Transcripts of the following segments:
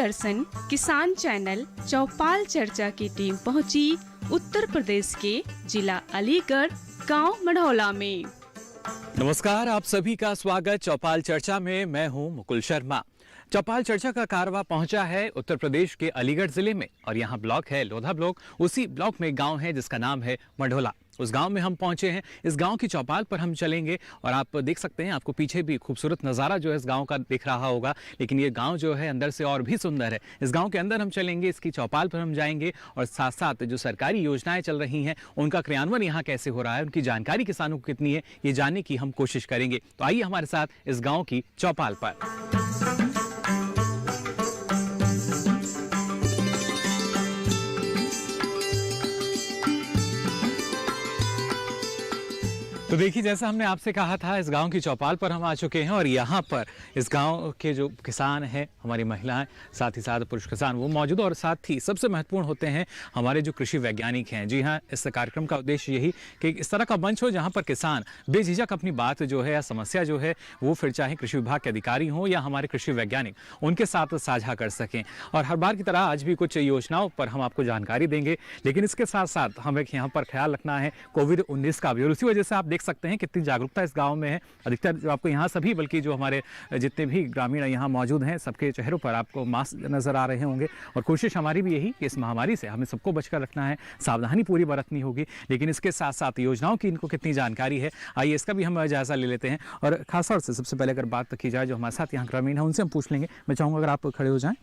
दूरदर्शन किसान चैनल चौपाल चर्चा की टीम पहुंची उत्तर प्रदेश के जिला अलीगढ़ गांव मढ़ौला में। नमस्कार, आप सभी का स्वागत चौपाल चर्चा में। मैं हूं मुकुल शर्मा। चौपाल चर्चा का कारवा पहुंचा है उत्तर प्रदेश के अलीगढ़ जिले में और यहाँ ब्लॉक है लोधा ब्लॉक। उसी ब्लॉक में गांव है जिसका नाम है मढ़ौला। उस गांव में हम पहुंचे हैं। इस गांव की चौपाल पर हम चलेंगे और आप देख सकते हैं, आपको पीछे भी खूबसूरत नज़ारा जो है इस गांव का दिख रहा होगा, लेकिन ये गांव जो है अंदर से और भी सुंदर है। इस गांव के अंदर हम चलेंगे, इसकी चौपाल पर हम जाएंगे और साथ साथ जो सरकारी योजनाएं चल रही हैं उनका क्रियान्वयन यहाँ कैसे हो रहा है, उनकी जानकारी किसानों को कितनी है, ये जानने की हम कोशिश करेंगे। तो आइए हमारे साथ इस गाँव की चौपाल पर। तो देखिए, जैसा हमने आपसे कहा था, इस गांव की चौपाल पर हम आ चुके हैं और यहाँ पर इस गांव के जो किसान हैं, हमारी महिलाएं, साथ ही साथ पुरुष किसान वो मौजूद, और साथ ही सबसे महत्वपूर्ण होते हैं हमारे जो कृषि वैज्ञानिक हैं। जी हाँ, इस कार्यक्रम का उद्देश्य यही कि इस तरह का मंच हो जहाँ पर किसान बेझिझक अपनी बात जो है या समस्या जो है वो फिर चाहे कृषि विभाग के अधिकारी हों या हमारे कृषि वैज्ञानिक, उनके साथ साझा कर सकें। और हर बार की तरह आज भी कुछ योजनाओं पर हम आपको जानकारी देंगे, लेकिन इसके साथ साथ हमें यहाँ पर ख्याल रखना है कोविड-19 का भी, और उसी वजह से आप देख सकते हैं कितनी जागरूकता इस गांव में है। अधिकतर जो आपको यहाँ सभी, बल्कि जो हमारे जितने भी ग्रामीण यहाँ मौजूद हैं, सबके चेहरों पर आपको मास्क नजर आ रहे होंगे। और कोशिश हमारी भी यही कि इस महामारी से हमें सबको बचकर रखना है, सावधानी पूरी बरतनी होगी। लेकिन इसके साथ साथ योजनाओं की इनको कितनी जानकारी है, आइए इसका भी हम जायजा ले लेते हैं। और खासतौर से सबसे पहले अगर बात की जाए जो हमारे साथ यहाँ ग्रामीण है, उनसे हम पूछ लेंगे। मैं चाहूँगा अगर आप खड़े हो जाएं,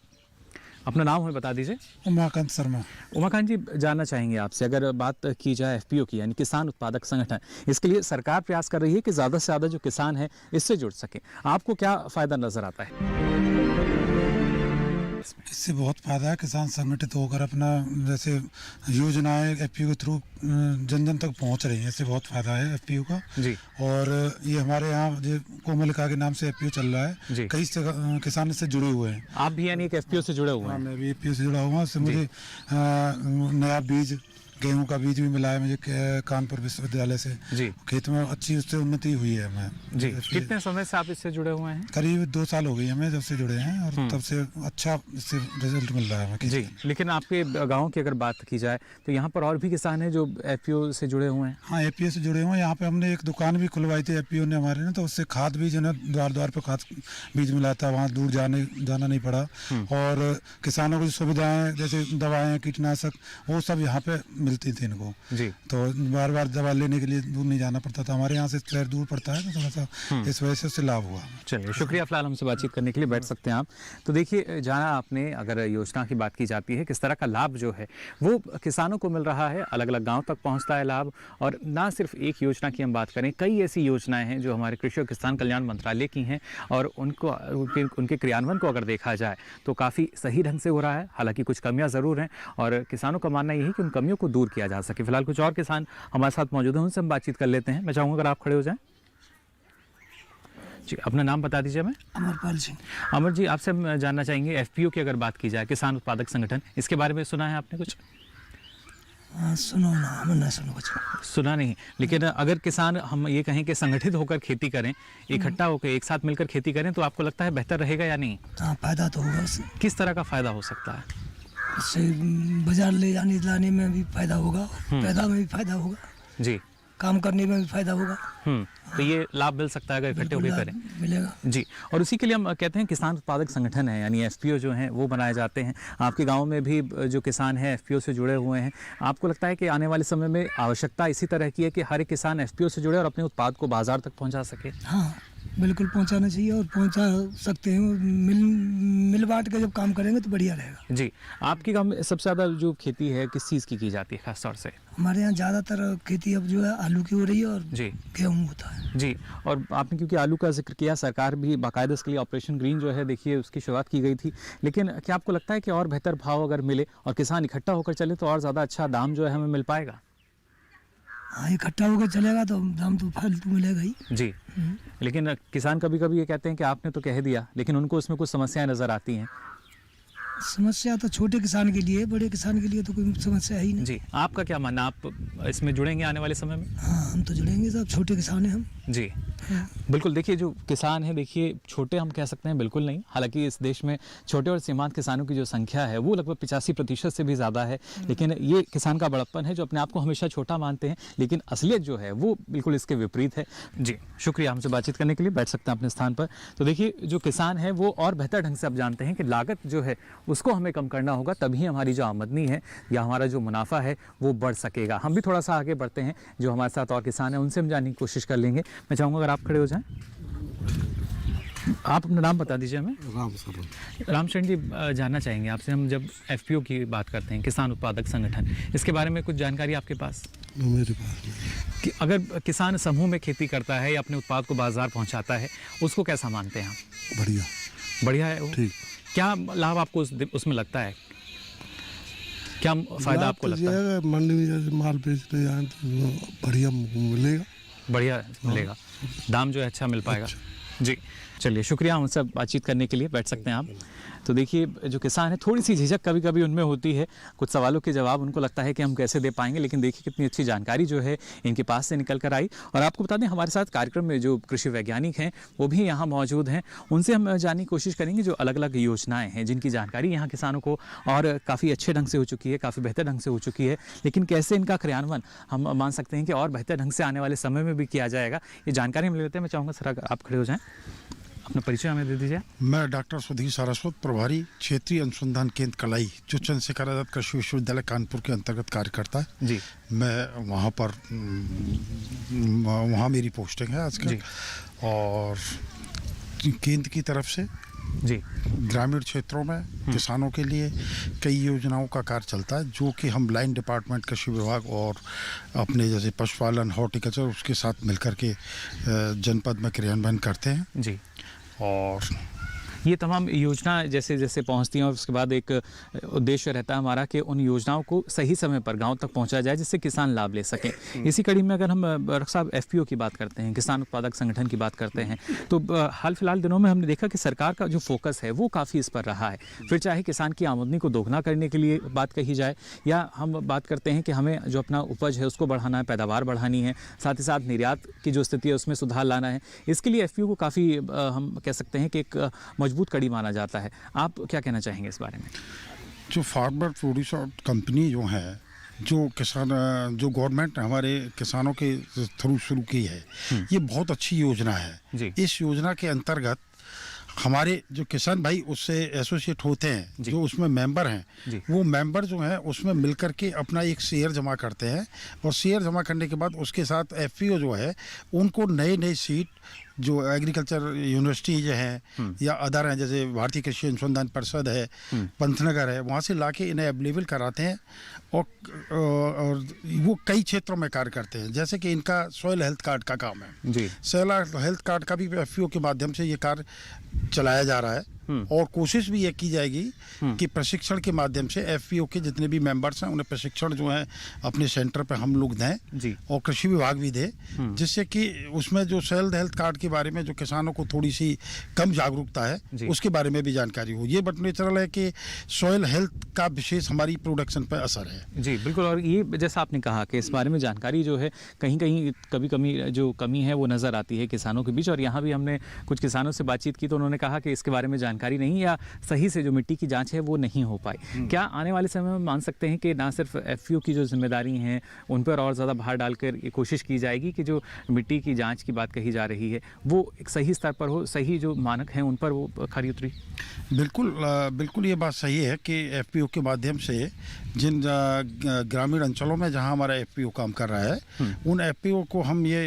अपना नाम हमें बता दीजिए। उमाकांत शर्मा। उमाकांत जी, जानना चाहेंगे आपसे, अगर बात की जाए एफपीओ की, यानी किसान उत्पादक संगठन, इसके लिए सरकार प्रयास कर रही है कि ज़्यादा से ज़्यादा जो किसान है इससे जुड़ सके। आपको क्या फ़ायदा नज़र आता है? इससे बहुत फायदा है। किसान संगठित होकर अपना जैसे योजनाएं एफपीओ के थ्रू जन जन तक पहुंच रही हैं, इससे बहुत फायदा है एफपीओ का जी। और ये हमारे यहाँ जो कोमलिका के नाम से एफपीओ चल रहा है, कई किसान इससे जुड़े हुए हैं। आप भी यानी एक एफपीओ से जुड़े हुए हैं? मैं भी एफपीओ से जुड़ा हुआ हूँ। इससे मुझे नया बीज, गेहूं का बीज भी मिला है मुझे कानपुर विश्वविद्यालय से जी। खेत में अच्छी उससे उन्नति हुई है। मैं जी। कितने समय से आप इससे जुड़े हुए हैं? करीब 2 साल हो गई हमें जब से जुड़े हैं, और तब से अच्छा इससे रिजल्ट मिल रहा है हमें जी। लेकिन आपके गांव की अगर बात की जाए तो यहाँ पर और भी किसान हैं जो एफपीओ से जुड़े हुए हैं? हाँ, एफपीओ से जुड़े हुए हैं। यहाँ पे हमने एक दुकान भी खुलवाई थी एफपीओ ने हमारे ने, तो उससे खाद बीज ने द्वार द्वार पर खाद बीज मिला था, वहाँ दूर जाना नहीं पड़ा। और किसानों को जो सुविधाएं जैसे दवाएं, कीटनाशक, वो सब यहाँ पे मिलती थी इनको जी। तो बार बार दवा लेने के लिए दूर नहीं जाना पड़ता था। हमारे यहाँ से शहर दूर पड़ता है, तो थोड़ा सा इस वजह से उससे लाभ हुआ। चलिए, शुक्रिया फिलहाल हमसे बातचीत करने के लिए। बैठ सकते हैं आप। तो देखिए, जाना आपने, अगर योजना की बात की जाती है, किस तरह का लाभ जो है वो किसानों को मिल रहा है, अलग अलग गाँव तक पहुँचता है लाभ। और ना सिर्फ एक योजना की हम बात करें, कई ऐसी योजनाएं हैं जो हमारे कृषि और किसान कल्याण मंत्रालय की हैं, और उनके क्रियान्वयन को अगर देखा जाए तो काफ़ी सही ढंग से हो रहा है। हालांकि कुछ कमियां ज़रूर हैं और किसानों का मानना यही कि उन कमियों को दूर किया जा सके। फिलहाल कुछ और किसान हमारे साथ मौजूद हैं, उनसे हम बातचीत कर लेते हैं। मैं चाहूँगा अगर आप खड़े हो जाएं जी। अपना नाम बता दीजिए। मैं अमरपाल सिंह। अमर जी, आपसे हम जानना चाहेंगे एफपीओ की अगर बात की जाए, किसान उत्पादक संगठन, इसके बारे में सुना है आपने कुछ? सुनो ना, हम ना सुनो कुछ सुना नहीं। लेकिन अगर किसान, हम ये कहें कि संगठित होकर खेती करें, इकट्ठा होकर एक साथ मिलकर खेती करें, तो आपको लगता है बेहतर रहेगा या नहीं? हाँ, फायदा तो होगा। किस तरह का फायदा हो सकता है? इससे बाजार ले जाने लाने में भी फायदा होगा, पैदा में भी फायदा होगा जी, काम करने में भी फायदा होगा। तो ये लाभ मिल सकता है अगर इकट्ठे होकर करें, मिलेगा जी। और उसी के लिए हम कहते हैं किसान उत्पादक संगठन है, यानी एफपीओ जो हैं वो बनाए जाते हैं। आपके गांव में भी जो किसान हैं एफपीओ से जुड़े हुए हैं। आपको लगता है कि आने वाले समय में आवश्यकता इसी तरह की है कि हर एक किसान एफपीओ से जुड़े और अपने उत्पाद को बाजार तक पहुँचा सके? हाँ, बिल्कुल पहुंचाना चाहिए, और पहुंचा सकते हैं। मिल बांट के जब काम करेंगे तो बढ़िया रहेगा जी। आपके गांव में सबसे ज़्यादा जो खेती है किस चीज़ की जाती है खास तौर से? हमारे यहाँ ज़्यादातर खेती अब जो है आलू की हो रही है, और जी गेहूँ होता है जी। और आपने क्योंकि आलू का जिक्र किया, सरकार भी बाकायदा इसके लिए ऑपरेशन ग्रीन जो है, देखिए उसकी शुरुआत की गई थी। लेकिन क्या आपको लगता है कि और बेहतर भाव अगर मिले और किसान इकट्ठा होकर चले तो और ज़्यादा अच्छा दाम जो है हमें मिल पाएगा? हाँ, इकट्ठा होकर चलेगा तो दाम तो फालतू मिलेगा ही जी। लेकिन किसान कभी कभी ये कहते हैं कि आपने तो कह दिया, लेकिन उनको उसमें कुछ समस्याएं नज़र आती हैं। समस्या तो छोटे किसान के लिए, बड़े किसान के लिए तो कोई समस्या ही नहीं जी। आपका क्या मानना, आप इसमें जुड़ेंगे आने वाले समय में? हाँ, हम तो जुड़ेंगे, सब छोटे किसान हैं हम जी। बिल्कुल, देखिए जो किसान है, देखिए छोटे हम कह सकते हैं बिल्कुल नहीं, हालांकि इस देश में छोटे और सीमांत किसानों की जो संख्या है वो लगभग 85% से भी ज़्यादा है, लेकिन ये किसान का बड़प्पन है जो अपने आप को हमेशा छोटा मानते हैं, लेकिन असलियत जो है वो बिल्कुल इसके विपरीत है। जी शुक्रिया हमसे बातचीत करने के लिए, बैठ सकते हैं अपने स्थान पर। तो देखिए जो किसान है वो और बेहतर ढंग से अब जानते हैं कि लागत जो है उसको हमें कम करना होगा, तभी हमारी जो आमदनी है या हमारा जो मुनाफा है वो बढ़ सकेगा। हम भी थोड़ा सा आगे बढ़ते हैं, जो हमारे साथ और किसान हैं उनसे हम जानने की कोशिश कर लेंगे। मैं चाहूँगा अगर आप खड़े हो जाएं, आप अपना नाम बता दीजिए हमें। रामचरण जी, जानना चाहेंगे आपसे, हम जब एफपीओ की बात करते हैं, किसान उत्पादक संगठन, इसके बारे में कुछ जानकारी आपके पास? मेरे पास नहीं। कि अगर किसान समूह में खेती करता है या अपने उत्पाद को बाजार पहुंचाता है, उसको कैसा मानते हैं आप? बढ़िया। बढ़िया है वो? ठीक। क्या लाभ आपको उसमें लगता है, क्या फायदा आपको लगता है? मंडी में जैसे माल बेचने जाए तो बढ़िया मिलेगा। बढ़िया मिलेगा, दाम जो है अच्छा मिल पाएगा। जी चलिए, शुक्रिया हमसे बातचीत करने के लिए, बैठ सकते हैं आप। तो देखिए जो किसान है, थोड़ी सी झिझक कभी कभी उनमें होती है, कुछ सवालों के जवाब उनको लगता है कि हम कैसे दे पाएंगे, लेकिन देखिए कितनी अच्छी जानकारी जो है इनके पास से निकल कर आई। और आपको बता दें, हमारे साथ कार्यक्रम में जो कृषि वैज्ञानिक हैं वो भी यहाँ मौजूद हैं, उनसे हम जानने की कोशिश करेंगे जो अलग अलग योजनाएँ हैं जिनकी जानकारी यहाँ किसानों को और काफ़ी अच्छे ढंग से हो चुकी है, काफ़ी बेहतर ढंग से हो चुकी है, लेकिन कैसे इनका क्रियान्वयन हम मान सकते हैं कि और बेहतर ढंग से आने वाले समय में भी किया जाएगा, ये जानकारी हम ले लेते हैं। मैं चाहूँगा सर अगर आप खड़े हो जाएँ, अपना परिचय हमें दे दीजिए। मैं डॉक्टर सुधीर सारस्वत, प्रभारी क्षेत्रीय अनुसंधान केंद्र कलाई, जो चंद्रशेखर आजाद कृषि विश्वविद्यालय कानपुर के अंतर्गत कार्य करता है जी। मैं वहाँ पर वहाँ मेरी पोस्टिंग है आजकल, और केंद्र की तरफ से जी ग्रामीण क्षेत्रों में किसानों के लिए कई योजनाओं का कार्य चलता है, जो कि हम लाइन डिपार्टमेंट कृषि विभाग और अपने जैसे पशुपालन, हॉर्टिकल्चर, उसके साथ मिलकर के जनपद में क्रियान्वयन करते हैं। जी, और ये तमाम योजना जैसे जैसे पहुंचती हैं और उसके बाद एक उद्देश्य रहता है हमारा कि उन योजनाओं को सही समय पर गांव तक पहुंचाया जाए जिससे किसान लाभ ले सकें। इसी कड़ी में अगर हम डॉक्टर साहब एफपीओ की बात करते हैं, किसान उत्पादक संगठन की बात करते हैं, तो हाल फिलहाल दिनों में हमने देखा कि सरकार का जो फोकस है वो काफ़ी इस पर रहा है। फिर चाहे किसान की आमदनी को दोगुना करने के लिए बात कही जाए, या हम बात करते हैं कि हमें जो अपना उपज है उसको बढ़ाना है, पैदावार बढ़ानी है, साथ ही साथ निर्यात की जो स्थिति है उसमें सुधार लाना है, इसके लिए एफपीओ को काफ़ी हम कह सकते हैं कि एक मजबूत कड़ी माना जाता है। आप क्या कहना चाहेंगे इस बारे में? जो फार्मर प्रोड्यूसर कंपनी जो है, जो किसान, जो गवर्नमेंट हमारे किसानों के थ्रू शुरू की है, ये बहुत अच्छी योजना है जी। इस योजना के अंतर्गत हमारे जो किसान भाई उससे एसोसिएट होते हैं, जो उसमें मेंबर हैं, वो मेंबर जो हैं उसमें मिलकर के अपना एक शेयर जमा करते हैं, और शेयर जमा करने के बाद उसके साथ एफपीओ जो है उनको नए सीट जो एग्रीकल्चर यूनिवर्सिटी जो है या अदर हैं, जैसे भारतीय कृषि अनुसंधान परिषद है, पंतनगर है, वहाँ से लाके इन्हें अवेलेबल कराते हैं, और वो कई क्षेत्रों में कार्य करते हैं। जैसे कि इनका सॉइल हेल्थ कार्ड का काम है जी। सॉइल हेल्थ कार्ड का भी एफपीओ के माध्यम से ये कार्य चलाया जा रहा है, और कोशिश भी ये की जाएगी कि प्रशिक्षण के माध्यम से एफपीओ के जितने भी मेंबर्स हैं उन्हें प्रशिक्षण जो है अपने सेंटर पे हम लोग दें जी। और कृषि विभाग भी दे, जिससे कि उसमें जो सॉइल हेल्थ कार्ड के बारे में जो किसानों को थोड़ी सी कम जागरूकता है उसके बारे में भी जानकारी हो। ये बट नेचुरल है कि सॉइल हेल्थ का विशेष हमारी प्रोडक्शन पर असर है। जी बिल्कुल, और ये जैसा आपने कहा कि इस बारे में जानकारी जो है कहीं कहीं कमी है वो नज़र आती है किसानों के बीच, और यहाँ भी हमने कुछ किसानों से बातचीत की तो उन्होंने कहा कि इसके बारे में जानकारी नहीं, या सही से जो मिट्टी की जांच है वो नहीं हो पाई। क्या आने वाले समय में मान सकते हैं कि ना सिर्फ एफपीओ की जो जिम्मेदारी हैं उन पर और ज़्यादा भार डालकर ये कोशिश की जाएगी कि जो मिट्टी की जांच की बात कही जा रही है वो एक सही स्तर पर हो, सही जो मानक हैं उन पर वो खरी उतरी? बिल्कुल ये बात सही है कि एफपीओ के माध्यम से जिन ग्रामीण अंचलों में जहां हमारा एफपीओ काम कर रहा है उन एफपीओ को हम ये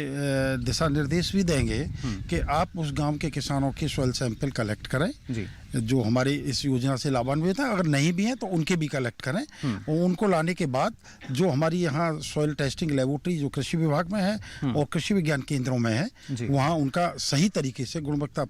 दिशा निर्देश भी देंगे कि आप उस गांव के किसानों के सॉइल सैंपल कलेक्ट करें जी। जो हमारी इस योजना से लाभान्वित है, अगर नहीं भी हैं तो उनके भी कलेक्ट करें, और उनको लाने के बाद जो हमारी यहाँ सॉइल टेस्टिंग लेबोरेटरी जो कृषि विभाग में है और कृषि विज्ञान केंद्रों में है, वहाँ उनका सही तरीके से गुणवत्ता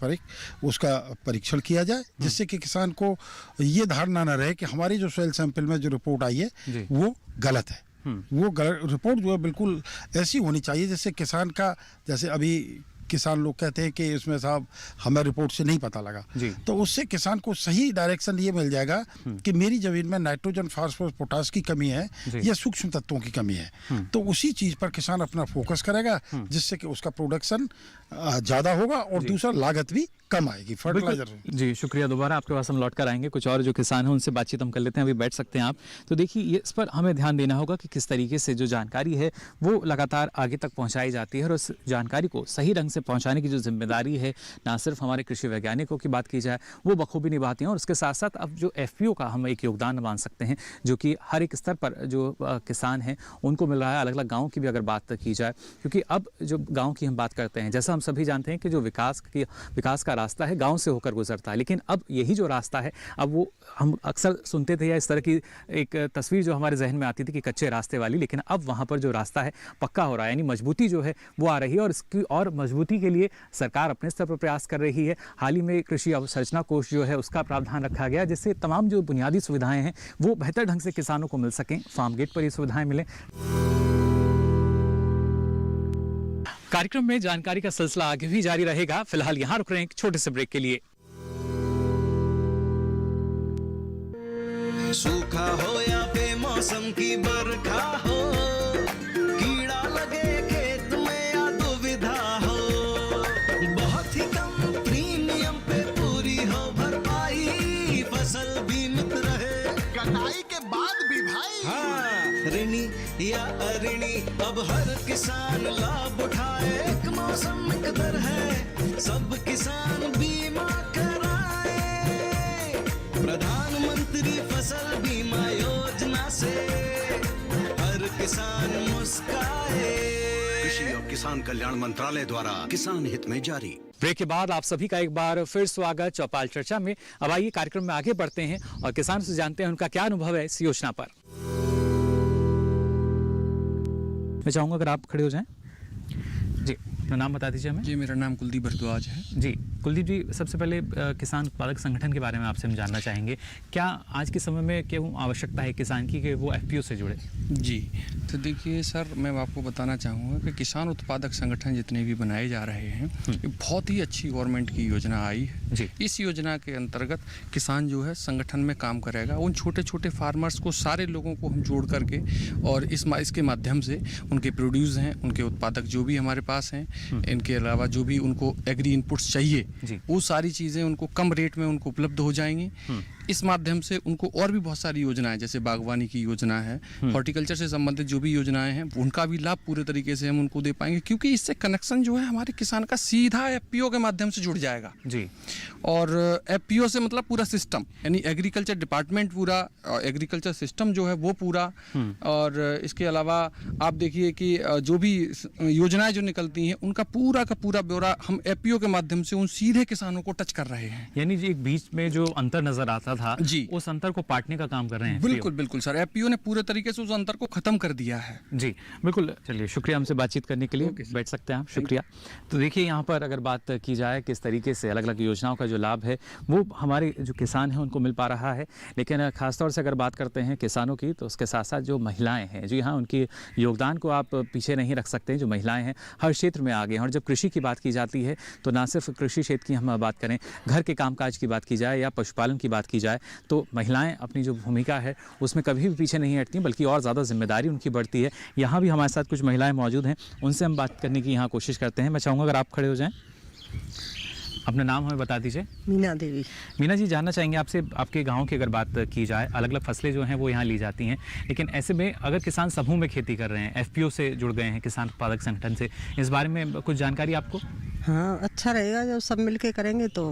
उसका परीक्षण किया जाए, जिससे कि किसान को ये धारणा न रहे कि हमारी जो सॉइल सैंपल में जो रिपोर्ट आई है वो गलत है। वो रिपोर्ट जो है बिल्कुल ऐसी होनी चाहिए जिससे किसान का, जैसे अभी किसान लोग कहते हैं कि इसमें साहब हमें रिपोर्ट से नहीं पता लगा, तो उससे किसान को सही डायरेक्शन ये मिल जाएगा कि मेरी जमीन में नाइट्रोजन, फास्फोरस, पोटास की कमी है या सूक्ष्म तत्वों की कमी है, तो उसी चीज पर किसान अपना फोकस करेगा, जिससे कि उसका प्रोडक्शन ज्यादा होगा और दूसरा लागत भी कम आएगी फर्टिलाइजर। जी शुक्रिया, दोबारा आपके पास हम लौट कर आएंगे। कुछ और जो किसान हैं उनसे बातचीत हम कर लेते हैं, अभी बैठ सकते हैं आप। तो देखिए इस पर हमें ध्यान देना होगा कि किस तरीके से जो जानकारी है वो लगातार आगे तक पहुंचाई जाती है, और उस जानकारी को सही ढंग से पहुंचाने की जो जिम्मेदारी है ना सिर्फ हमारे कृषि वैज्ञानिकों की बात की जाए वो बखूबी निभाते हैं, और उसके साथ साथ अब जो FPO का हम एक योगदान मान सकते हैं जो कि हर एक स्तर पर जो किसान हैं उनको मिल रहा है। अलग अलग गाँव की भी अगर बात की जाए, क्योंकि अब जो गाँव की हम बात करते हैं, जैसा हम सभी जानते हैं कि जो विकास का रास्ता है गाँव से होकर गुजरता है, लेकिन अब यही जो रास्ता है अब वो हम अक्सर सुनते थे या इस तरह की एक तस्वीर जो हमारे जहन में आती थी कि कच्चे रास्ते वाली, लेकिन अब वहाँ पर जो रास्ता है पक्का हो रहा है, यानी मजबूती जो है वो आ रही है, और इसकी और मजबूती के लिए सरकार अपने स्तर पर प्रयास कर रही है। हाल ही में कृषि अवसंरचना कोष जो है उसका प्रावधान रखा गया, जिससे तमाम जो बुनियादी सुविधाएं हैं वो बेहतर ढंग से किसानों को मिल सकें, फार्म गेट पर ये सुविधाएं मिलें। कार्यक्रम में जानकारी का सिलसिला आगे भी जारी रहेगा, फिलहाल यहाँ रुक रहे हैं एक छोटे से ब्रेक के लिए। सूखा हो या बेमौसम की बरखा हो, कीड़ा लगे खेत में या दुविधा हो, बहुत ही कम प्रीमियम पे पूरी हो भरपाई, फसल बीमित रहे कटाई के बाद भी भाई। हाँ, ऋणी या अऋणी अब हर किसान लाभ उठाए, एक मौसम एक दर है, सब किसान बीमा कराए, प्रधानमंत्री फसल बीमा योजना से हर किसान मुस्काए। कृषि और किसान कल्याण मंत्रालय द्वारा किसान हित में जारी। ब्रेक के बाद आप सभी का एक बार फिर स्वागत चौपाल चर्चा में। अब आइए कार्यक्रम में आगे बढ़ते हैं और किसानों से जानते हैं उनका क्या अनुभव है इस योजना पर। मैं चाहूंगा अगर आप खड़े हो जाएं। जी अपना नाम बता दीजिए हमें। जी मेरा नाम कुलदीप भारद्वाज है। जी कुलदीप जी, सबसे पहले किसान उत्पादक संगठन के बारे में आपसे हम जानना चाहेंगे, क्या आज के समय में क्यों आवश्यकता है किसान की कि वो FPO से जुड़े? जी तो देखिए सर, मैं आपको बताना चाहूँगा कि किसान उत्पादक संगठन जितने भी बनाए जा रहे हैं ये बहुत ही अच्छी गवर्नमेंट की योजना आई है जी। इस योजना के अंतर्गत किसान जो है संगठन में काम करेगा, उन छोटे छोटे फार्मर्स को, सारे लोगों को हम जोड़ करके और इसके माध्यम से उनके प्रोड्यूस हैं, उनके उत्पादक जो भी हमारे पास हैं, इनके अलावा जो भी उनको एग्री इनपुट्स चाहिए वो सारी चीज़ें उनको कम रेट में उनको उपलब्ध हो जाएंगी। इस माध्यम से उनको और भी बहुत सारी योजनाएं, जैसे बागवानी की योजना है, हॉर्टिकल्चर से संबंधित जो भी योजनाएं हैं उनका भी लाभ पूरे तरीके से हम उनको दे पाएंगे, क्योंकि इससे कनेक्शन जो है हमारे किसान का सीधा FPO के माध्यम से जुड़ जाएगा जी। और FPO से मतलब पूरा सिस्टम, यानी एग्रीकल्चर डिपार्टमेंट पूरा, एग्रीकल्चर सिस्टम जो है वो पूरा। और इसके अलावा आप देखिए कि जो भी योजनाएं जो निकलती हैं उनका पूरा का पूरा ब्यौरा हम FPO के माध्यम से उन सीधे किसानों को टच कर रहे हैं। यानी जी एक बीच में जो अंतर नजर आता था जी, उस अंतर को पाटने का काम कर रहे हैं। बिल्कुल बिल्कुल सर, FPO ने पूरे तरीके से उस अंतर को खत्म कर दिया है जी। बिल्कुल, चलिए शुक्रिया हमसे बातचीत करने के लिए। बैठ सकते हैं आप, शुक्रिया। तो देखिए यहाँ पर अगर बात की जाए किस तरीके से अलग अलग योजनाओं का जो लाभ है वो हमारे जो किसान हैं उनको मिल पा रहा है, लेकिन खासतौर से अगर बात करते हैं किसानों की तो उसके साथ साथ जो महिलाएं हैं, जी हाँ, उनके योगदान को आप पीछे नहीं रख सकते। जो महिलाएं हैं हर क्षेत्र में आगे हैं, और जब कृषि की बात की जाती है तो ना सिर्फ कृषि क्षेत्र की हम बात करें, घर के कामकाज की बात की जाए या पशुपालन की बात की जाए तो महिलाएं अपनी जो भूमिका है उसमें कभी भी पीछे नहीं हटती, बल्कि और ज़्यादा जिम्मेदारी उनकी बढ़ती है। यहाँ भी हमारे साथ कुछ महिलाएं मौजूद हैं, उनसे हम बात करने की यहाँ कोशिश करते हैं। मैं चाहूँगा अगर आप खड़े हो जाएं, अपना नाम हमें बता दीजिए। मीना देवी। मीना जी, जानना चाहेंगे आपसे, आपके गांव की अगर बात की जाए, अलग अलग फसलें जो हैं वो यहाँ ली जाती हैं, लेकिन ऐसे में अगर किसान समूह में खेती कर रहे हैं, FPO से जुड़ गए हैं किसान उत्पादक संगठन से, इस बारे में कुछ जानकारी आपको? हाँ, अच्छा रहेगा जब सब मिलके करेंगे तो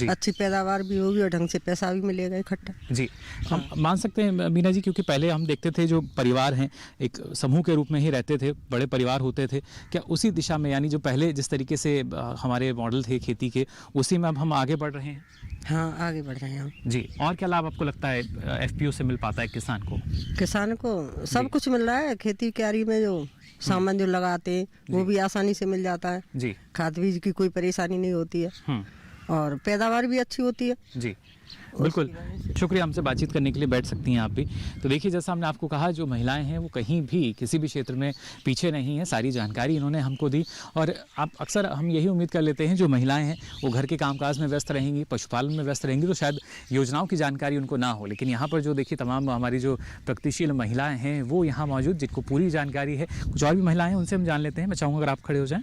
अच्छी पैदावार भी होगी और ढंग से पैसा भी मिलेगा इकट्ठा जी। हम मान सकते हैं मीना जी, क्योंकि पहले हम देखते थे जो परिवार हैं एक समूह के रूप में ही रहते थे, बड़े परिवार होते थे, क्या उसी दिशा में, यानी जो पहले जिस तरीके से हमारे मॉडल थे खेती के, उसी में अब हम आगे बढ़ रहे हैं? हाँ, आगे बढ़ रहे हैं जी। और क्या लाभ आपको लगता है FPO से मिल पाता है किसान को? किसान को सब कुछ मिल रहा है, खेती क्यारी में जो सामान जो लगाते हैं वो भी आसानी से मिल जाता है जी। खाद बीज की कोई परेशानी नहीं होती है और पैदावार भी अच्छी होती है जी। बिल्कुल, शुक्रिया हमसे बातचीत करने के लिए, बैठ सकती हैं आप भी। तो देखिए, जैसा हमने आपको कहा, जो महिलाएं हैं वो कहीं भी किसी भी क्षेत्र में पीछे नहीं हैं, सारी जानकारी इन्होंने हमको दी। और आप अक्सर हम यही उम्मीद कर लेते हैं जो महिलाएं हैं वो घर के कामकाज में व्यस्त रहेंगी, पशुपालन में व्यस्त रहेंगी, तो शायद योजनाओं की जानकारी उनको ना हो। लेकिन यहाँ पर जो देखिए तमाम हमारी जो प्रगतिशील महिलाएं हैं वो यहाँ मौजूद, जिनको पूरी जानकारी है। कुछ और भी महिलाएं हैं, उनसे हम जान लेते हैं। मैं चाहूँगा अगर आप खड़े हो जाएँ,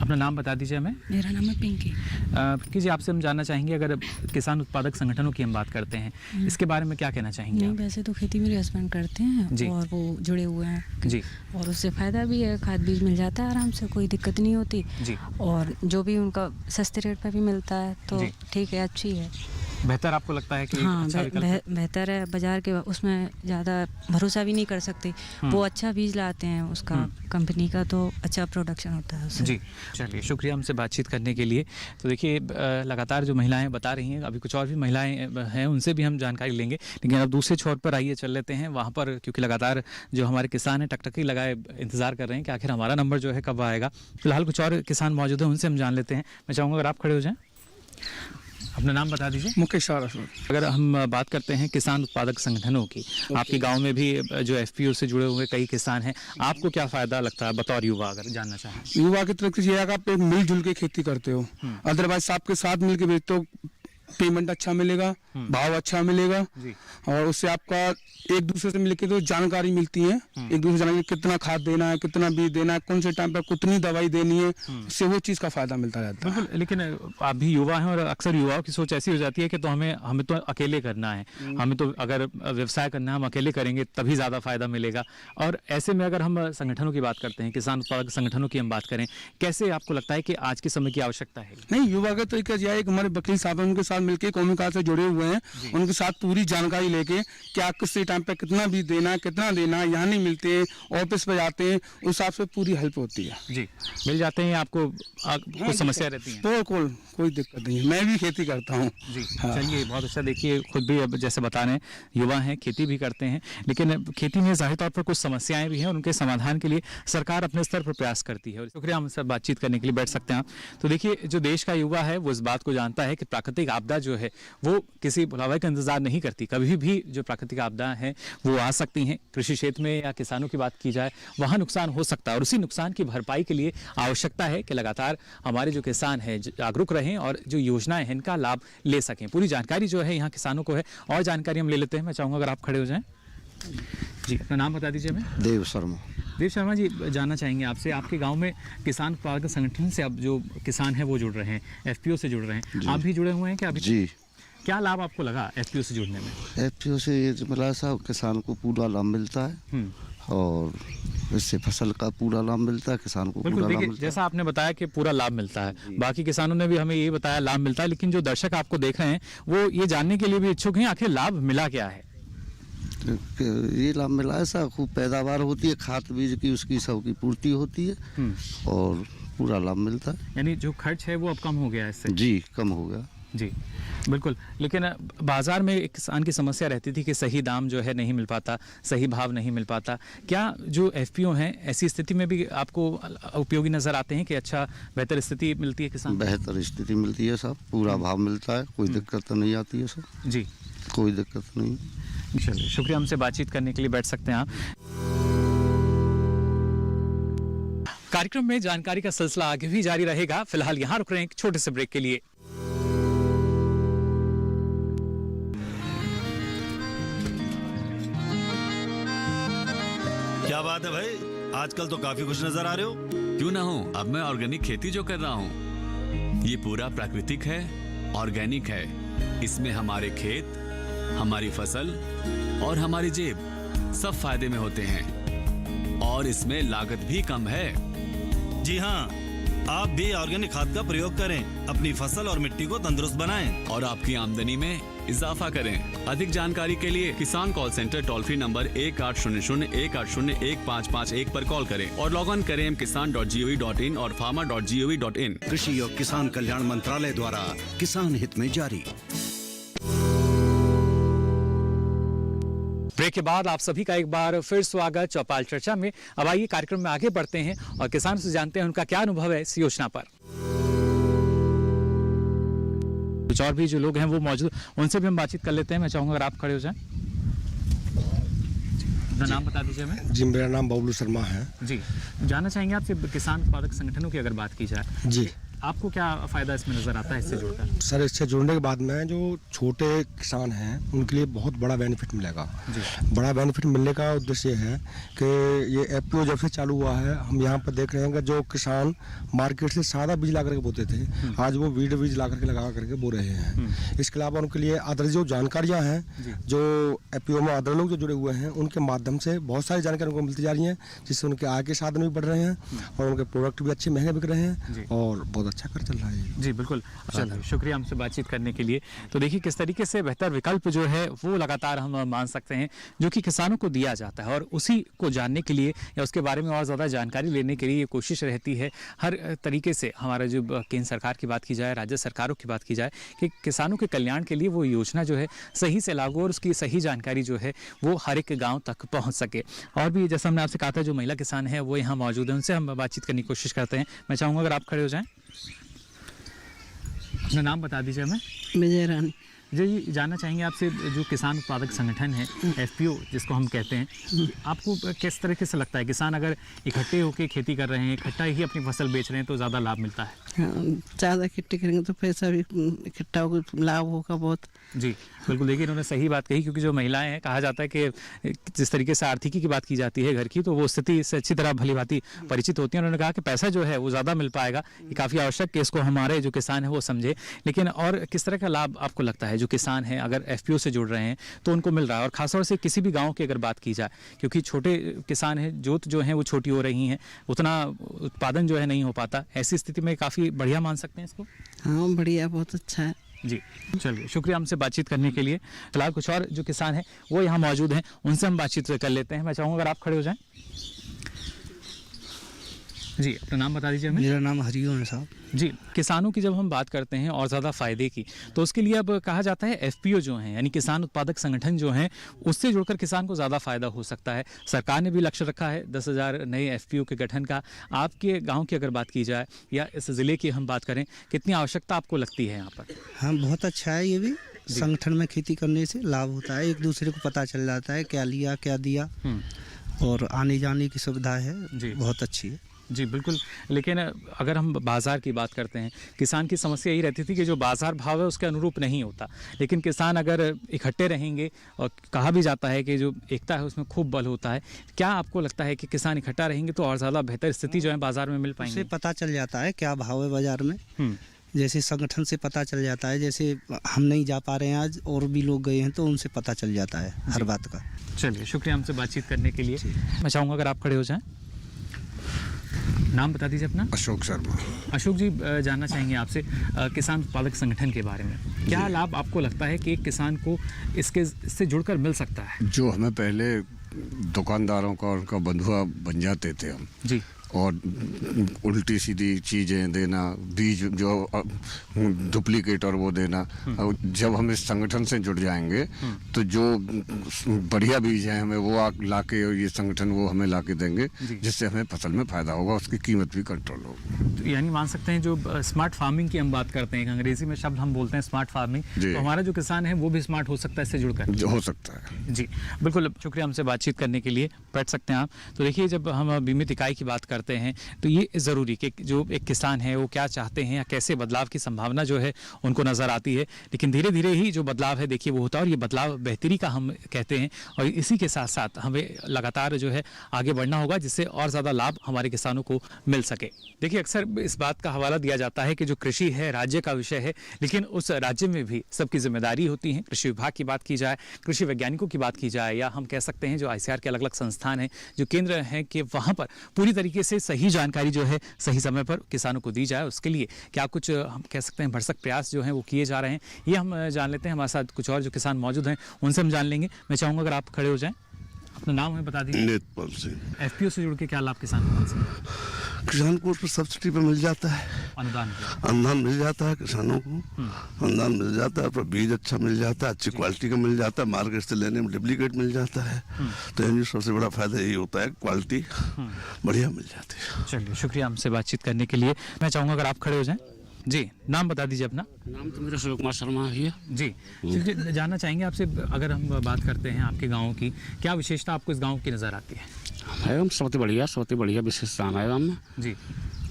अपना नाम बता दीजिए हमें। मेरा नाम है पिंकी। पिंकी जी, आपसे हम जानना चाहेंगे, अगर किसान उत्पादक संगठनों की हम बात करते हैं, इसके बारे में क्या कहना चाहेंगे? नहीं, वैसे तो खेती मेरे हस्बैंड करते हैं और वो जुड़े हुए हैं जी, और उससे फ़ायदा भी है, खाद बीज मिल जाता है आराम से, कोई दिक्कत नहीं होती जी, और जो भी उनका सस्ते रेट पर भी मिलता है तो ठीक है, अच्छी है। बेहतर आपको लगता है कि हाँ, अच्छा बेहतर है। बाजार के उसमें ज़्यादा भरोसा भी नहीं कर सकते, वो अच्छा बीज लाते हैं उसका, कंपनी का, तो अच्छा प्रोडक्शन होता है उससे। जी, चलिए, शुक्रिया हमसे बातचीत करने के लिए। तो देखिए, लगातार जो महिलाएं बता रही हैं, अभी कुछ और भी महिलाएं हैं, उनसे भी हम जानकारी लेंगे। लेकिन अब दूसरे छोर पर आइए चल लेते हैं वहाँ पर, क्योंकि लगातार जो हमारे किसान हैं टकटकी लगाए इंतज़ार कर रहे हैं कि आखिर हमारा नंबर जो है कब आएगा। फिलहाल कुछ और किसान मौजूद हैं, उनसे हम जान लेते हैं। मैं चाहूँगा अगर आप खड़े हो जाएँ, अपना नाम बता दीजिए। मुकेश आरस। अगर हम बात करते हैं किसान उत्पादक संगठनों की, आपके गांव में भी जो एफपीओ से जुड़े हुए कई किसान हैं, आपको क्या फ़ायदा लगता है बतौर युवा, अगर जानना चाहें? युवा की तरफ से ये है कि आप एक मिलजुल के खेती करते हो, अदरवाइज आपके साथ मिलकर बेचते हो, पेमेंट अच्छा मिलेगा, भाव अच्छा मिलेगा, और उससे आपका एक दूसरे से मिलकर तो जानकारी मिलती है, एक दूसरे जानकारी कितना खाद देना है, कितना बीज देना है, कौन से टाइम पर कितनी दवाई देनी है, उससे वो चीज़ का फायदा मिलता रहता है। बिल्कुल, लेकिन आप भी युवा हैं और अक्सर युवाओं की सोच ऐसी हो जाती है कि तो हमें तो अकेले करना है, हमें तो अगर व्यवसाय करना है हम अकेले करेंगे तभी ज़्यादा फायदा मिलेगा। और ऐसे में अगर हम संगठनों की बात करते हैं, किसान उत्पादक संगठनों की हम बात करें, कैसे आपको लगता है कि आज के समय की आवश्यकता है? नहीं, युवा का तरीका यह है कि हमारे वकील साहब उनके साथ मिलकर कौमी कार्य से जुड़े हुए हैं, उनके साथ पूरी जानकारी लेके क्या किस टाइम पे कितना बीज देना है, कितना देना है, यहाँ नहीं मिलते हैं, ऑफिस पे जाते हैं, उस हिसाब से पूरी हेल्प होती है। जी, मिल जाते हैं आपको? कुछ समस्या रहती है? तो कोई दिक्कत नहीं है, मैं भी खेती करता हूँ। जी, चलिए, बहुत अच्छा। देखिए, खुद भी अब जैसे बता रहे हैं, युवा हैं, खेती भी करते हैं, लेकिन खेती में जाहिर तौर पर कुछ समस्याएं भी हैं और उनके समाधान के लिए सरकार अपने स्तर पर प्रयास करती है। और शुक्रिया हमसे बातचीत करने के लिए, बैठ सकते हैं आप। तो देखिए, जो देश का युवा है वो इस बात को जानता है कि प्राकृतिक आपदा जो है वो किसी बुलावे का इंतजार नहीं करती। कभी भी जो प्राकृतिक आपदा है वो आ सकती हैं। कृषि क्षेत्र में या किसानों की बात की जाए, वहाँ नुकसान हो सकता है और उसी नुकसान की भरपाई के लिए आवश्यकता है कि लगातार हमारे जो किसान हैं जागरूक रहें और जो योजनाएं हैं इनका लाभ ले सकें। पूरी जानकारी जो है यहाँ किसानों को है, और जानकारी हम ले लेते हैं। मैं चाहूँगा अगर आप खड़े हो जाएं। जी, अपना नाम बता दीजिए हमें। देव शर्मा। देव शर्मा जी, जानना चाहेंगे आपसे, आपके गांव में किसान उत्पादक संगठन से अब जो किसान हैं वो जुड़ रहे हैं, एफपीओ से जुड़ रहे हैं, आप भी जुड़े हुए हैं क्या अभी? जी। क्या लाभ आपको लगा एफपीओ से जुड़ने में? एफपीओ से ये मिला साहब, किसान को पूरा लाभ मिलता है और इससे फसल का पूरा लाभ मिलता है, किसान को पूरा लाभ मिलता है। जैसा आपने बताया कि पूरा लाभ मिलता है, बाकी किसानों ने भी हमें ये बताया लाभ मिलता है, लेकिन जो दर्शक आपको देख रहे हैं वो ये जानने के लिए भी इच्छुक हैं आखिर लाभ मिला क्या है? ये लाभ मिला है साहब, खूब पैदावार होती है, खाद बीज की उसकी सब की पूर्ति होती है और पूरा लाभ मिलता है। यानी जो खर्च है वो अब कम हो गया है इससे? जी, कम हो गया। जी, बिल्कुल। लेकिन बाज़ार में एक किसान की समस्या रहती थी कि सही दाम जो है नहीं मिल पाता, सही भाव नहीं मिल पाता। क्या जो एफपीओ हैं ऐसी स्थिति में भी आपको उपयोगी नज़र आते हैं कि अच्छा बेहतर स्थिति मिलती है किसान? बेहतर स्थिति मिलती है साहब, पूरा भाव मिलता है, कोई दिक्कत नहीं आती है सर। जी, कोई दिक्कत नहीं। चलिए, शुक्रिया हमसे बातचीत करने के लिए, बैठ सकते हैं आप। कार्यक्रम में जानकारी का सिलसिला आगे भी जारी रहेगा। फिलहाल यहाँ रुक रहे हैं एक छोटे से ब्रेक के लिए। क्या बात है भाई, आजकल तो काफी खुश नजर आ रहे हो। क्यों ना हो, अब मैं ऑर्गेनिक खेती जो कर रहा हूँ ये पूरा प्राकृतिक है, ऑर्गेनिक है। इसमें हमारे खेत, हमारी फसल और हमारी जेब सब फायदे में होते हैं और इसमें लागत भी कम है। जी हाँ, आप भी ऑर्गेनिक खाद का प्रयोग करें, अपनी फसल और मिट्टी को तंदुरुस्त बनाएं और आपकी आमदनी में इजाफा करें। अधिक जानकारी के लिए किसान call centre toll free number 1800-180-1551 पर कॉल करें और लॉग ऑन करें kisan.gov.in और farmer.gov.in। कृषि और किसान कल्याण मंत्रालय द्वारा किसान हित में जारी। ब्रेक के बाद आप सभी का एक बार फिर स्वागत चौपाल चर्चा में। अब आइए कार्यक्रम में आगे बढ़ते हैं और किसानों से जानते हैं उनका क्या अनुभव है इस योजना पर। कुछ और भी जो लोग हैं वो मौजूद, उनसे भी हम बातचीत कर लेते हैं। मैं चाहूँगा अगर आप खड़े हो जाएं। अपना नाम बता दीजिए हमें। जी, मेरा नाम बबलू शर्मा है। जी, जानना चाहेंगे आपसे किसान उत्पादक संगठनों की अगर बात की जाए, जी, आपको क्या फ़ायदा इसमें नज़र आता है इससे जुड़कर? सर, इससे जुड़ने के बाद में जो छोटे किसान हैं उनके लिए बहुत बड़ा बेनिफिट मिलेगा। बड़ा बेनिफिट मिलने का उद्देश्य ये है कि ये एफपीओ जब से चालू हुआ है, हम यहाँ पर देख रहे हैं कि जो किसान मार्केट से सादा बीज ला करके बोते थे, आज वो वीड बीज ला करके लगा करके बो रहे हैं। इसके अलावा उनके लिए अदर जो जानकारियाँ हैं, जो एफपीओ में अदर लोग जो जुड़े हुए हैं उनके माध्यम से बहुत सारी जानकारी उनको मिलती जा रही हैं, जिससे उनके आय के साधन भी बढ़ रहे हैं और उनके प्रोडक्ट भी अच्छे महंगे बिक रहे हैं और बहुत अच्छा कर चल रहा है। जी बिल्कुल, चलिए शुक्रिया हमसे बातचीत करने के लिए। तो देखिए किस तरीके से बेहतर विकल्प जो है वो लगातार हम मान सकते हैं जो कि किसानों को दिया जाता है, और उसी को जानने के लिए या उसके बारे में और ज़्यादा जानकारी लेने के लिए ये कोशिश रहती है हर तरीके से। हमारा जो केंद्र सरकार की बात की जाए, राज्य सरकारों की बात की जाए, कि किसानों के कल्याण के लिए वो योजना जो है सही से लागू और उसकी सही जानकारी जो है वो हर एक गाँव तक पहुँच सके। और भी जैसा हमने आपसे कहा था, जो महिला किसान है वो यहाँ मौजूद है, उनसे हम बातचीत करने की कोशिश करते हैं। मैं चाहूँगा अगर आप खड़े हो जाएं, अपना नाम बता दीजिए हमें। विजय रानी जी, जानना चाहेंगे आपसे जो किसान उत्पादक संगठन है एफपीओ जिसको हम कहते हैं, आपको किस तरीके से लगता है किसान अगर इकट्ठे होकर खेती कर रहे हैं, इकट्ठा ही अपनी फसल बेच रहे हैं तो ज़्यादा लाभ मिलता है? ज़्यादा इकट्ठे करेंगे तो पैसा भी इकट्ठा होगा, लाभ होगा बहुत। जी बिल्कुल, देखिए इन्होंने सही बात कही, क्योंकि जो महिलाएं हैं, कहा जाता है कि जिस तरीके से आर्थिकी की बात की जाती है घर की, तो वो स्थिति से अच्छी तरह भली भांति परिचित होती हैं। उन्होंने कहा कि पैसा जो है वो ज़्यादा मिल पाएगा, ये काफ़ी आवश्यक है, इसको हमारे जो किसान है वो समझे। लेकिन और किस तरह का लाभ आपको लगता है जो किसान है अगर एफपीओ से जुड़ रहे हैं तो उनको मिल रहा है? और खासतौर से किसी भी गाँव की अगर बात की जाए, क्योंकि छोटे किसान हैं, जोत जो हैं वो छोटी हो रही हैं, उतना उत्पादन जो है नहीं हो पाता, ऐसी स्थिति में काफ़ी बढ़िया मान सकते हैं इसको? हाँ बढ़िया, बहुत अच्छा है। जी चलिए शुक्रिया हमसे बातचीत करने के लिए। फिलहाल कुछ और जो किसान हैं वो यहाँ मौजूद हैं, उनसे हम बातचीत कर लेते हैं। मैं चाहूँगा अगर आप खड़े हो जाएं। जी अपना नाम बता दीजिए हमें। मेरा नाम हरिओम है साहब। जी, किसानों की जब हम बात करते हैं और ज़्यादा फ़ायदे की, तो उसके लिए अब कहा जाता है एफपीओ जो हैं यानी किसान उत्पादक संगठन जो हैं, उससे जुड़कर किसान को ज़्यादा फ़ायदा हो सकता है। सरकार ने भी लक्ष्य रखा है 10,000 नए एफपीओ के गठन का। आपके गांव की अगर बात की जाए या इस ज़िले की हम बात करें, कितनी आवश्यकता आपको लगती है यहाँ पर? हाँ बहुत अच्छा है, ये भी संगठन में खेती करने से लाभ होता है, एक दूसरे को पता चल जाता है क्या लिया क्या दिया, और आने जाने की सुविधा है, बहुत अच्छी है। जी बिल्कुल, लेकिन अगर हम बाज़ार की बात करते हैं, किसान की समस्या यही रहती थी कि जो बाज़ार भाव है उसके अनुरूप नहीं होता। लेकिन किसान अगर इकट्ठे रहेंगे, और कहा भी जाता है कि जो एकता है उसमें खूब बल होता है, क्या आपको लगता है कि किसान इकट्ठा रहेंगे तो और ज़्यादा बेहतर स्थिति जो है बाज़ार में मिल पाएंगे? उससे पता चल जाता है क्या भाव है बाज़ार में, जैसे संगठन से पता चल जाता है। जैसे हम नहीं जा पा रहे हैं आज, और भी लोग गए हैं, तो उनसे पता चल जाता है हर बात का। चलिए शुक्रिया हमसे बातचीत करने के लिए। मैं चाहूँगा अगर आप खड़े हो जाएँ। नाम बता दीजिए अपना। अशोक शर्मा। अशोक जी, जानना चाहेंगे आपसे किसान उत्पादक संगठन के बारे में, क्या लाभ आपको लगता है कि एक किसान को इससे जुड़कर मिल सकता है? जो हमें पहले दुकानदारों का उनका बंधुआ बन जाते थे हम जी, और उल्टी सीधी चीज़ें देना, बीज जो डुप्लीकेट और वो देना, जब हम इस संगठन से जुड़ जाएंगे तो जो बढ़िया बीज हैं हमें वो ला के, ये संगठन वो हमें ला के देंगे, जिससे हमें फसल में फ़ायदा होगा, उसकी कीमत भी कंट्रोल होगी। तो यानी मान सकते हैं जो स्मार्ट फार्मिंग की हम बात करते हैं, अंग्रेजी में शब्द हम बोलते हैं स्मार्ट फार्मिंग, तो हमारा जो किसान है वो भी स्मार्ट हो सकता है इससे जुड़कर? हो सकता है। जी बिल्कुल, शुक्रिया हमसे बातचीत करने के लिए। बैठ सकते हैं आप। तो देखिए, जब हम बीमित इकाई की बात करते हैं तो ये ज़रूरी कि जो एक किसान है वो क्या चाहते हैं या कैसे बदलाव की संभावना जो है उनको नज़र आती है, लेकिन धीरे धीरे ही जो बदलाव है देखिए वो होता है, और ये बदलाव बेहतरी का हम कहते हैं। और इसी के साथ साथ हमें लगातार जो है आगे बढ़ना होगा, जिससे और ज़्यादा लाभ हमारे किसानों को मिल सके। देखिए, अक्सर इस बात का हवाला दिया जाता है कि जो कृषि है राज्य का विषय है, लेकिन उस राज्य में भी सबकी जिम्मेदारी होती है। कृषि विभाग की बात की जाए, कृषि वैज्ञानिकों की बात की जाए, या हम कह सकते हैं जो ICAR के अलग अलग संस्थान हैं, जो केंद्र हैं, कि वहाँ पर पूरी तरीके से सही जानकारी जो है सही समय पर किसानों को दी जाए। उसके लिए क्या कुछ हम कह सकते हैं भरसक प्रयास जो हैं वो किए जा रहे हैं, ये हम जान लेते हैं। हमारे साथ कुछ और जो किसान मौजूद हैं उनसे हम जान लेंगे। मैं चाहूँगा अगर आप खड़े हो जाएं, अपना नाम है बता दीजिए। नेतपाल सिंह। एफपीओ से जुड़ के क्या लाभ किसान को मिल सकता है? किसान को उस पर सब्सिडी पे मिल जाता है, अनुदान मिल जाता है, किसानों को अनुदान मिल जाता है, पर बीज अच्छा मिल जाता है, अच्छी क्वालिटी का मिल जाता है, मार्केट से लेने में डुप्लीकेट मिल जाता है। तो यानी सबसे बड़ा फायदा यही होता है, क्वालिटी बढ़िया मिल जाती है। चलिए शुक्रिया हमसे बातचीत करने के लिए। मैं चाहूँगा अगर आप खड़े हो जाएं। जी, नाम बता दीजिए अपना। नाम तो मेरा शिव कुमार शर्मा ही है। जी, जानना चाहेंगे आपसे, अगर हम बात करते हैं आपके गांव की, क्या विशेषता आपको इस गांव की नज़र आती है? हम सबसे बढ़िया विशेषता है गाँव में जी।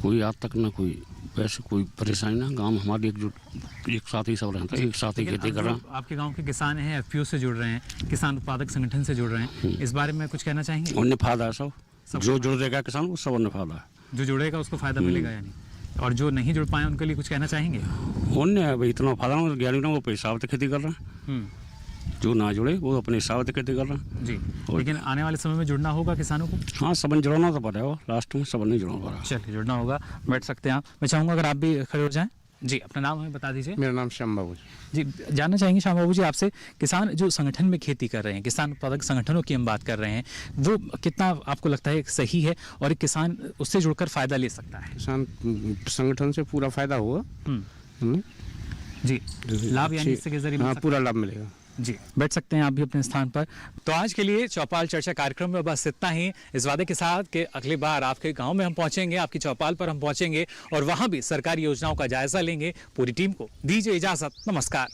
कोई आज तक ना कोई वैसे कोई परेशानी ना, गांव हमारे एकजुट एक साथ ही सब रहते हैं, एक साथ ही खेती कर रहे हैं। आपके गांव के किसान हैं, एफपीओ से जुड़ रहे हैं, किसान उत्पादक संगठन से जुड़ रहे हैं, इस बारे में कुछ कहना चाहेंगे? उन्हें फायदा है सब, जो जुड़ देगा किसान वो सब उन्हें फायदा है। जो जुड़ेगा उसको फायदा मिलेगा यानी, और जो नहीं जुड़ पाए उनके लिए कुछ कहना चाहेंगे? उन्हें भाई इतना फायदा ना, ज्ञानी ना वो पैसा से खेती कर रहे हैं, जो ना जुड़े वो अपने हिसाब से खेती कर रहे हैं। जी, लेकिन आने वाले समय में जुड़ना होगा किसानों को। हाँ, सबन जुड़ना तो पड़ेगा, लास्ट में सबन नहीं जुड़ना पड़ेगा। चलिए, जुड़ना होगा, बैठ सकते हैं आप। मैं चाहूँगा अगर आप भी खड़े हो जाएं। जी, अपना नाम हमें बता दीजिए। मेरा नाम श्याम बाबू जी। जानना चाहेंगे श्याम बाबू जी आपसे, किसान जो संगठन में खेती कर रहे हैं, किसान उत्पादक संगठनों की हम बात कर रहे हैं, वो कितना आपको लगता है सही है और एक किसान उससे जुड़कर फायदा ले सकता है? किसान संगठन से पूरा फायदा होगा जी, लाभ यानी इसके जरिए। हाँ, पूरा लाभ मिलेगा जी। बैठ सकते हैं आप भी अपने स्थान पर। तो आज के लिए चौपाल चर्चा कार्यक्रम में बस इतना ही, इस वादे के साथ कि अगली बार आपके गांव में हम पहुंचेंगे, आपकी चौपाल पर हम पहुंचेंगे और वहां भी सरकारी योजनाओं का जायजा लेंगे। पूरी टीम को दीजिए इजाजत, नमस्कार।